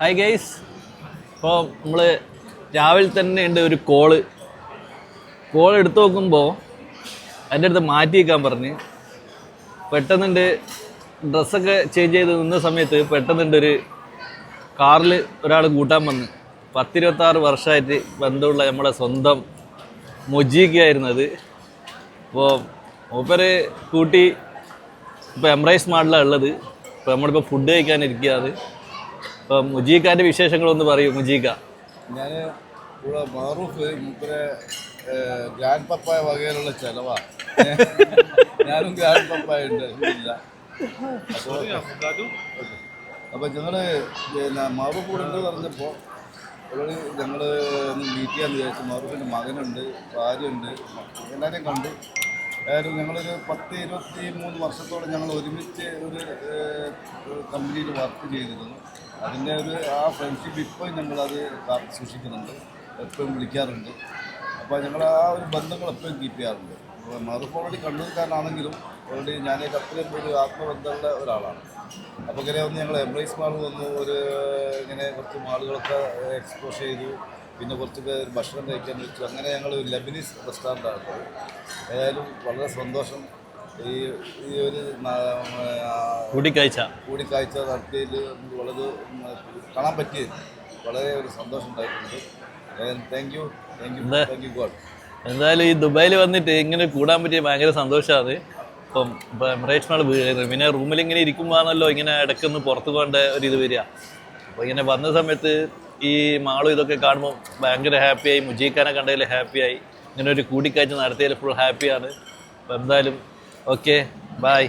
Hi guys. ഇപ്പോൾ നമ്മൾ രാവിലെ തന്നെ ഉണ്ട് ഒരു കോൾ എടുത്ത് നോക്കുമ്പോൾ അതിൻ്റെ അടുത്ത് മാറ്റി വയ്ക്കാൻ പറഞ്ഞ് പെട്ടെന്നുണ്ട് ഡ്രസ്സൊക്കെ ചേഞ്ച് ചെയ്ത് നിന്ന സമയത്ത് പെട്ടെന്നുണ്ട് ഒരു കാറിൽ ഒരാൾ കൂട്ടാൻ വന്ന് 10-26 വർഷമായിട്ട് ബന്ധമുള്ള നമ്മളെ സ്വന്തം മൊജീക്കായിരുന്നത്. അപ്പോൾ മൂപ്പര് കൂട്ടി ഇപ്പോൾ എംബ്രൈസ് മാളിലാണ് ഉള്ളത്. ഇപ്പോൾ നമ്മളിപ്പോൾ ഫുഡ് കഴിക്കാനിരിക്കുകയാണ്. അപ്പം മുജീഖാൻ്റെ വിശേഷങ്ങളൊന്ന് പറയൂ മുജീഖ. ഞാൻ ഇവിടെ മാറൂഫ് മൂപ്പരെ ഗ്രാൻഡ് പപ്പായ വകയിലുള്ള ചിലവാണ്. ഞാനും ഗ്രാൻഡ് പപ്പായ ഉണ്ട് ഇല്ല. അപ്പോൾ ഞങ്ങൾ പിന്നെ മാറൂഫ് കൂടെ ഉണ്ട് പറഞ്ഞപ്പോൾ ഓൾറെഡി ഞങ്ങൾ ഒന്ന് മീറ്റ് ചെയ്യാമെന്ന് വിചാരിച്ചു. മാറൂഫിൻ്റെ മകനുണ്ട്, ഭാര്യയുണ്ട്, എല്ലാവരെയും കണ്ടു. ഏതായാലും ഞങ്ങളൊരു 10-23 വർഷത്തോളം ഞങ്ങൾ ഒരുമിച്ച് ഒരു കമ്പനിയിൽ വർക്ക് ചെയ്തിരുന്നു. അതിൻ്റെ ആ ഫ്രണ്ട്ഷിപ്പ് ഇപ്പോഴും ഞങ്ങളത് കാത്തു സൂക്ഷിക്കുന്നുണ്ട്, എപ്പോഴും വിളിക്കാറുണ്ട്. അപ്പോൾ ഞങ്ങൾ ആ ഒരു ബന്ധങ്ങൾ എപ്പോഴും കീപ്പ് ചെയ്യാറുണ്ട്. മാറൂഫ് ഓൾറെഡി കണ്ണൂർക്കാരനാണെങ്കിലും ഓൾറെഡി ഞാനൊക്കെ അത്രയും ഒരു ആത്മബന്ധമുള്ള ഒരാളാണ്. അപ്പോൾ ഇങ്ങനെ ഒന്ന് ഞങ്ങൾ എംബ്രൈസ് മാൾ വന്നു, ഇങ്ങനെ കുറച്ച് മാളുകളൊക്കെ എക്സ്പോസ് ചെയ്തു, പിന്നെ കുറച്ച് പേര് ഭക്ഷണം കഴിക്കാൻ വെച്ചു. അങ്ങനെ ഞങ്ങൾ ഒരു ലെബനീസ് റെസ്റ്റോറൻ്റാണ്. ഏതായാലും വളരെ സന്തോഷം. ഈ ഒരു കൂടിക്കാഴ്ച നടത്തിയതിൽ നമുക്ക് വളരെ കാണാൻ പറ്റിയത് വളരെ ഒരു സന്തോഷം ഉണ്ടായിട്ടുണ്ട്. Thank you God. എന്തായാലും ഈ ദുബായിൽ വന്നിട്ട് ഇങ്ങനെ കൂടാൻ പറ്റിയ ഭയങ്കര സന്തോഷമാണ്. ഇപ്പം എമിറേറ്റ്സ് മാൾ പിന്നെ റൂമിൽ ഇങ്ങനെ ഇരിക്കുമ്പോഴാണല്ലോ ഇങ്ങനെ ഇടയ്ക്കൊന്ന് പുറത്ത് പോകേണ്ട ഒരു ഇത് വരിക. അപ്പോൾ ഇങ്ങനെ വന്ന സമയത്ത് ഈ മാളും ഇതൊക്കെ കാണുമ്പോൾ ഭയങ്കര ഹാപ്പിയായി. മുജീഖാനെ കണ്ടതിൽ ഹാപ്പിയായി. ഇങ്ങനെ ഒരു കൂടിക്കാഴ്ച നടത്തിയതിൽ ഫുൾ ഹാപ്പിയാണ്. അപ്പോൾ എന്തായാലും ഓക്കെ, ബൈ.